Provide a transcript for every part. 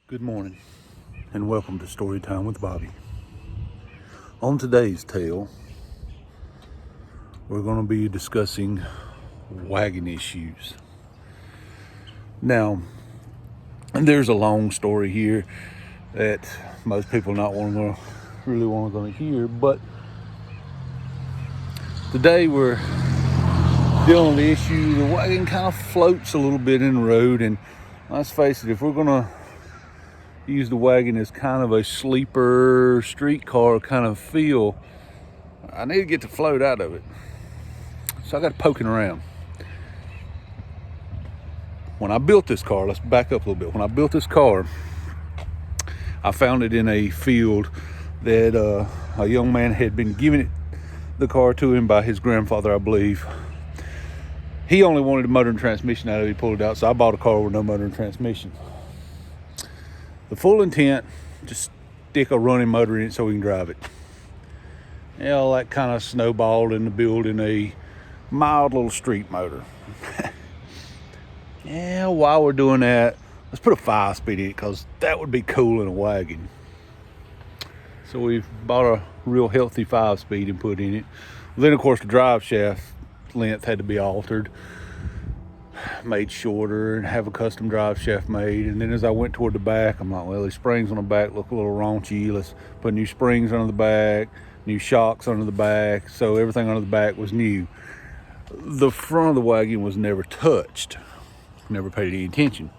Good morning and welcome to Storytime with Bobby. On today's tale, we're going to be discussing wagon issues. Now, there's a long story here that most people really want to hear, but today we're dealing with the issue. The wagon kind of floats a little bit in the road, and let's face it, if we're going to use the wagon as kind of a sleeper streetcar kind of feel, I need to get the float out of it. So I got poking around. When I built this car, let's back up a little bit. When I built this car, I found it in a field that a young man had been giving the car to him by his grandfather, I believe. He only wanted a motor and transmission out of it. He pulled it out, so I bought a car with no motor and transmission. The full intent, just stick a running motor in it so we can drive it. All that kind of snowballed into building a mild little street motor. While we're doing that, let's put a 5-speed in it because that would be cool in a wagon. So we've bought a real healthy 5-speed and put in it. Then, of course, the drive shaft length had to be altered, made shorter, and have a custom drive shaft made. And then as I went toward the back, I'm like, well, these springs on the back look a little raunchy. Let's put new springs under the back, new shocks under the back. So everything under the back was new. The front of the wagon was never touched. Never paid any attention.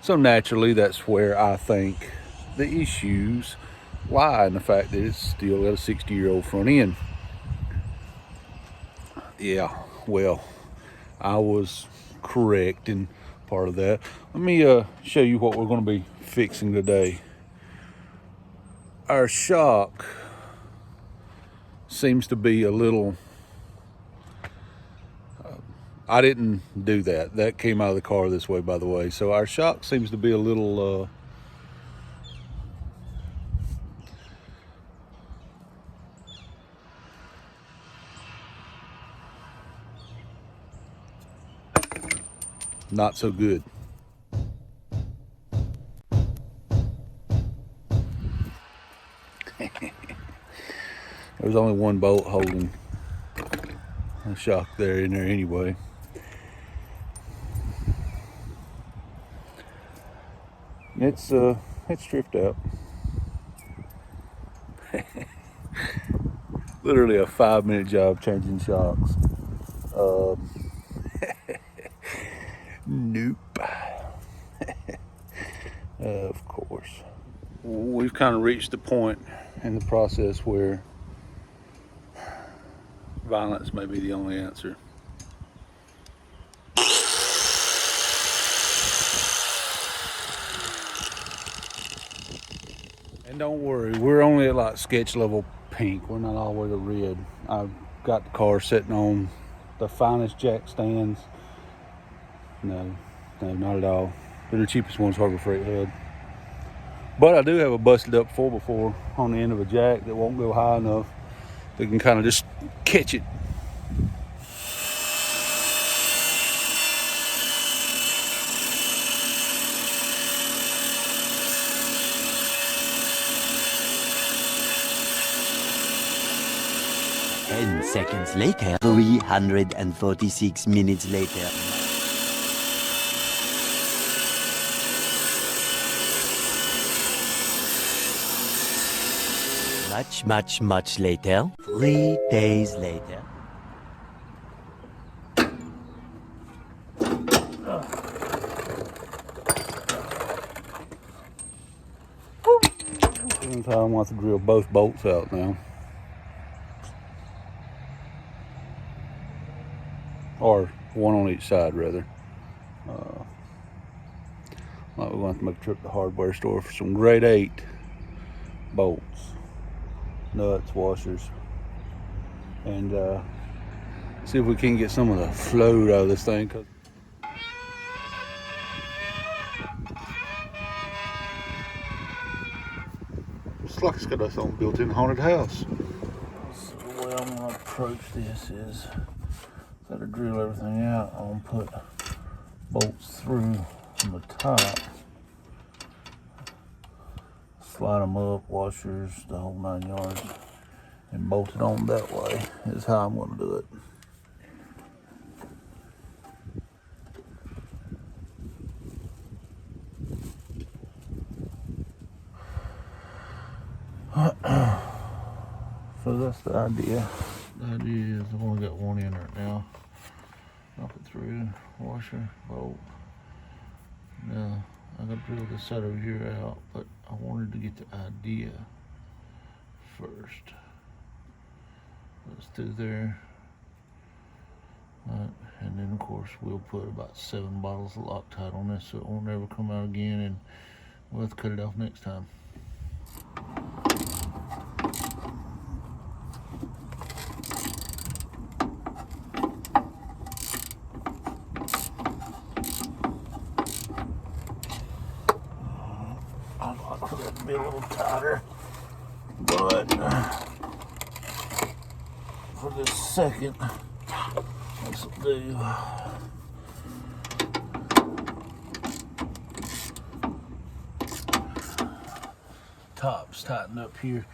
So naturally, that's where I think the issues lie, in the fact that it's still got a 60-year-old front end. Yeah, well, I was correct in part of that. Let me show you what we're going to be fixing today. Our shock seems to be a little... I didn't do that. That came out of the car this way, by the way. So our shock seems to be a little... not so good. There's only one bolt holding a shock there in there anyway. It's stripped out. Literally a 5-minute job changing shocks. Nope. Of course. We've kind of reached the point in the process where violence may be the only answer. And don't worry, we're only at like sketch level pink. We're not all the way to red. I've got the car sitting on the finest jack stands. No, not at all. They're the cheapest ones Harbor Freight had. But I do have a busted up 4x4 on the end of a jack that won't go high enough that can kind of just catch it. Ten seconds later, 346 minutes later. Much later. 3 days later. Sometimes I want to drill both bolts out now. Or one on each side, rather. We're going to have to make a trip to the hardware store for some grade 8 bolts, nuts, washers, and see if we can get some of the float out of this thing. It's like it's got its own built-in haunted house. So the way I'm going to approach this is, instead of drill everything out, I'm going to put bolts through from the top line them up, washers, the whole 9 yards, and bolt it on that way is how I'm going to do it. So that's the idea. The idea is I've only got one in right now. Knock it through, washer, bolt. Now I got to drill this side over here out, but I wanted to get the idea first. Let's do there. And then of course we'll put about 7 bottles of Loctite on this so it won't ever come out again, and we'll have to cut it off next time. I'd like for that to be a little tighter, but for this second, this will do. Tops tighten up here.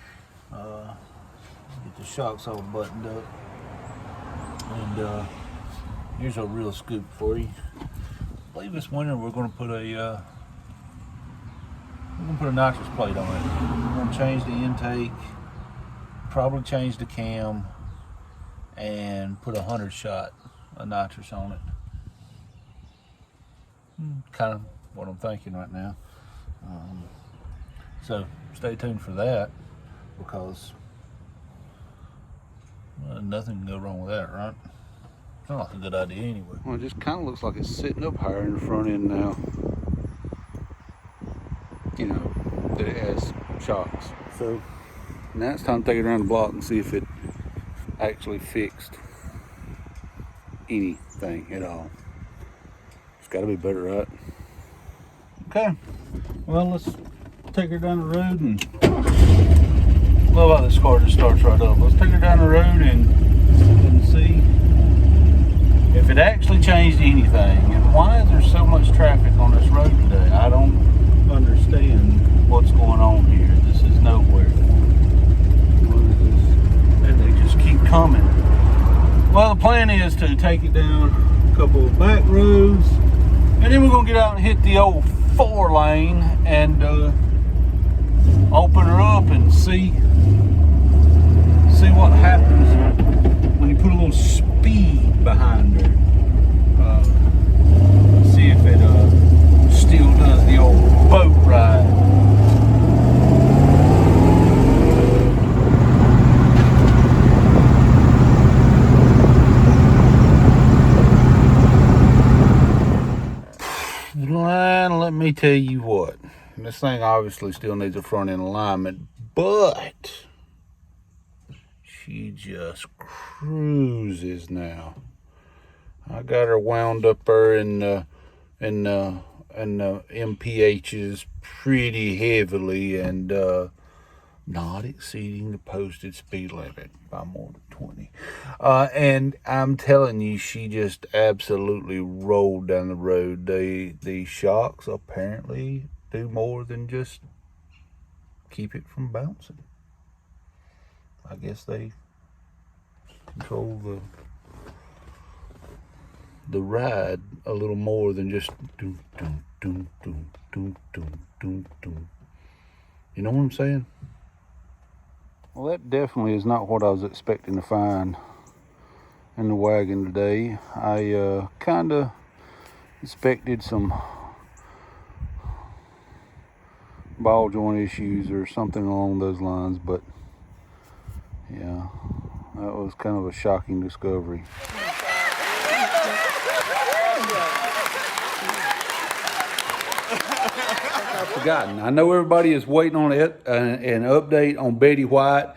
Get the shocks all buttoned up, and here's a real scoop for you. I believe this winter we're going to put a nitrous plate on it. We're going to change the intake, probably change the cam, and put 100 shot of nitrous on it. Kind of what I'm thinking right now. So stay tuned for that, because nothing can go wrong with that, right? It's not like a good idea anyway. Well, it just kind of looks like it's sitting up higher in the front end now. You know, that it has shocks. So now it's time to take it around the block and see if it actually fixed anything at all. It's got to be better, right? Okay, well, let's take her down the road, and love how this car just starts right up. Let's take her down the road and see if it actually changed anything. And why is there so much traffic on this road today? I don't understand what's going on here. This is nowhere. And they just keep coming. Well, the plan is to take it down a couple of back roads, and then we're gonna get out and hit the old 4-lane and open her up and see what happens when you put a little speed behind her. See if it still does the old boat ride. And let me tell you what, this thing obviously still needs a front end alignment, but she just cruises now. I got her wound up there in the MPHs pretty heavily, and not exceeding the posted speed limit by more than 20. And I'm telling you, she just absolutely rolled down the road. The shocks apparently do more than just keep it from bouncing. I guess they control the ride a little more than just doom, doom, doom, doom, doom, doom, doom, doom. You know what I'm saying? Well, that definitely is not what I was expecting to find in the wagon today. I kind of expected some ball joint issues or something along those lines, but yeah, that was kind of a shocking discovery. I've forgotten. I know everybody is waiting on it, an update on Betty White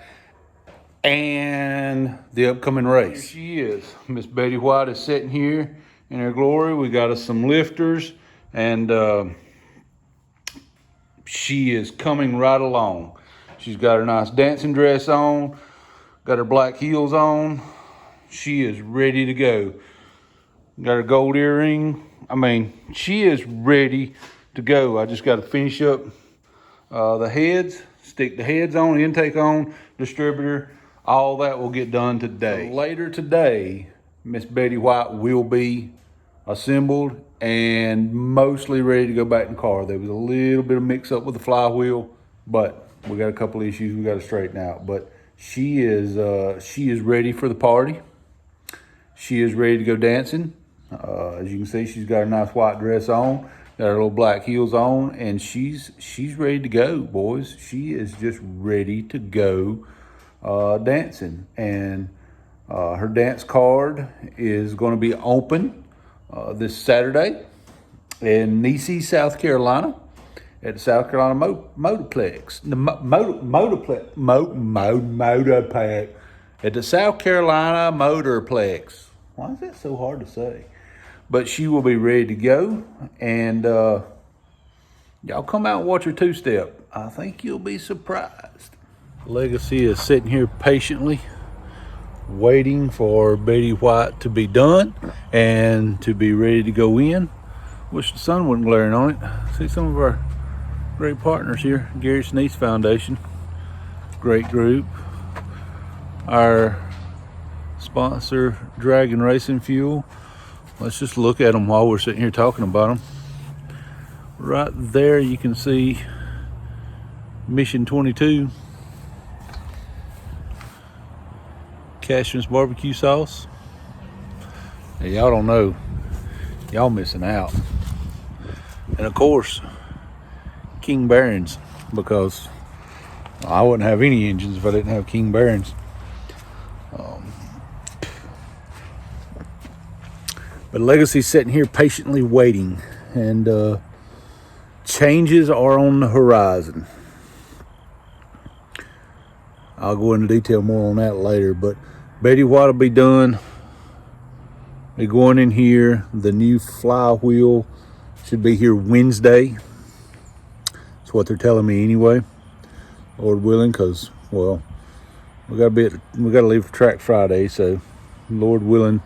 and the upcoming race. Here she is. Miss Betty White is sitting here in her glory. We got us some lifters, and she is coming right along. She's got her nice dancing dress on, got her black heels on. She is ready to go. Got her gold earring. I mean, she is ready to go. I just got to finish up The heads, stick the heads on, intake on, distributor, all that will get done today. So later today, Miss Betty White will be assembled and mostly ready to go back in the car. There was a little bit of mix up with the flywheel, but we got a couple issues we got to straighten out. But she is ready for the party. She is ready to go dancing. As you can see, she's got a nice white dress on, got her little black heels on, and she's ready to go, boys. She is just ready to go dancing. And her dance card is going to be open this Saturday in Nisi, South Carolina, at the South Carolina Motorplex. The Motorplex. At the South Carolina Motorplex. Why is that so hard to say? But she will be ready to go, and y'all come out and watch her two-step. I think you'll be surprised. Legacy is sitting here patiently waiting for Betty White to be done and to be ready to go in. Wish the sun wasn't glaring on it. See some of our great partners here. Gary Sneese Foundation, great group. Our sponsor, Dragon Racing Fuel. Let's just look at them while we're sitting here talking about them. Right there you can see Mission 22. Cashman's barbecue sauce. Now, y'all don't know. Y'all missing out. And of course, King Barons, because I wouldn't have any engines if I didn't have King Barons. But Legacy's sitting here patiently waiting, and changes are on the horizon. I'll go into detail more on that later, but Betty White will be done. Be going in here. The new flywheel should be here Wednesday. That's what they're telling me anyway. Lord willing, because well, we got to leave for track Friday, so Lord willing,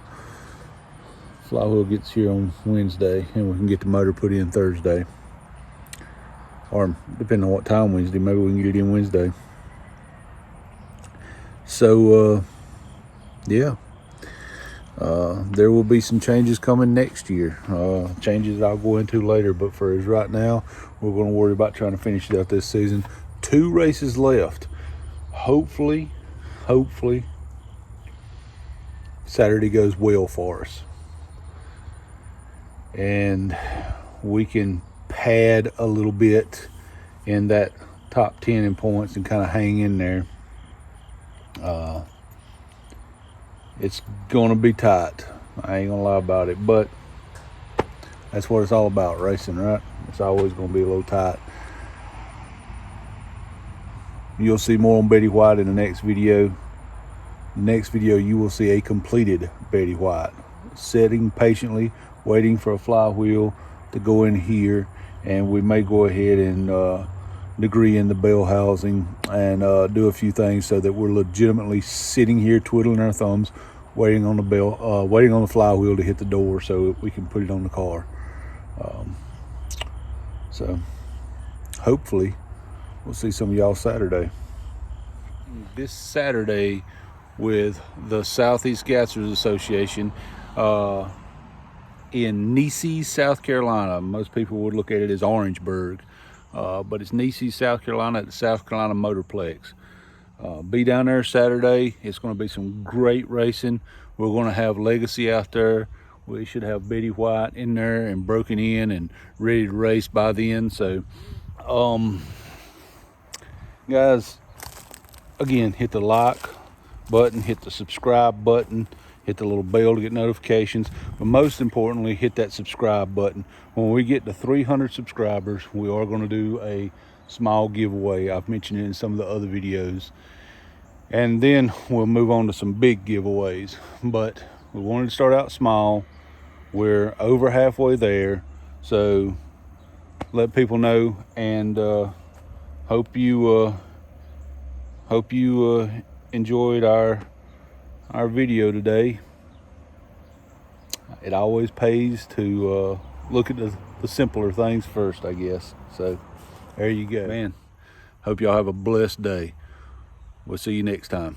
flywheel gets here on Wednesday, and we can get the motor put in Thursday, or depending on what time Wednesday, maybe we can get it in Wednesday. So yeah, there will be some changes coming next year, changes I'll go into later, but for as right now, we're going to worry about trying to finish it out this season. 2 races left. Hopefully Saturday goes well for us, and we can pad a little bit in that top 10 in points and kind of hang in there. It's going to be tight. I ain't going to lie about it, but that's what it's all about, racing, right? It's always going to be a little tight. You'll see more on Betty White in the next video. The next video, you will see a completed Betty White, sitting patiently, waiting for a flywheel to go in here, and we may go ahead and degree in the bell housing and do a few things so that we're legitimately sitting here twiddling our thumbs, waiting on the bell, waiting on the flywheel to hit the door so we can put it on the car. So hopefully we'll see some of y'all Saturday. This Saturday with the Southeast Gassers Association in Nisi, South Carolina. Most people would look at it as Orangeburg, but it's Nisi, South Carolina, at the South Carolina Motorplex. Be down there Saturday. It's going to be some great racing. We're going to have Legacy out there. We should have Betty White in there and broken in and ready to race by then. So guys, again, hit the like button, hit the subscribe button, hit the little bell to get notifications, but most importantly, hit that subscribe button. When we get to 300 subscribers, we are going to do a small giveaway. I've mentioned it in some of the other videos, and then we'll move on to some big giveaways. But we wanted to start out small. We're over halfway there, so let people know, and hope you enjoyed our video today. It always pays to look at the simpler things first, I guess. So there you go, man. Hope y'all have a blessed day. We'll see you next time.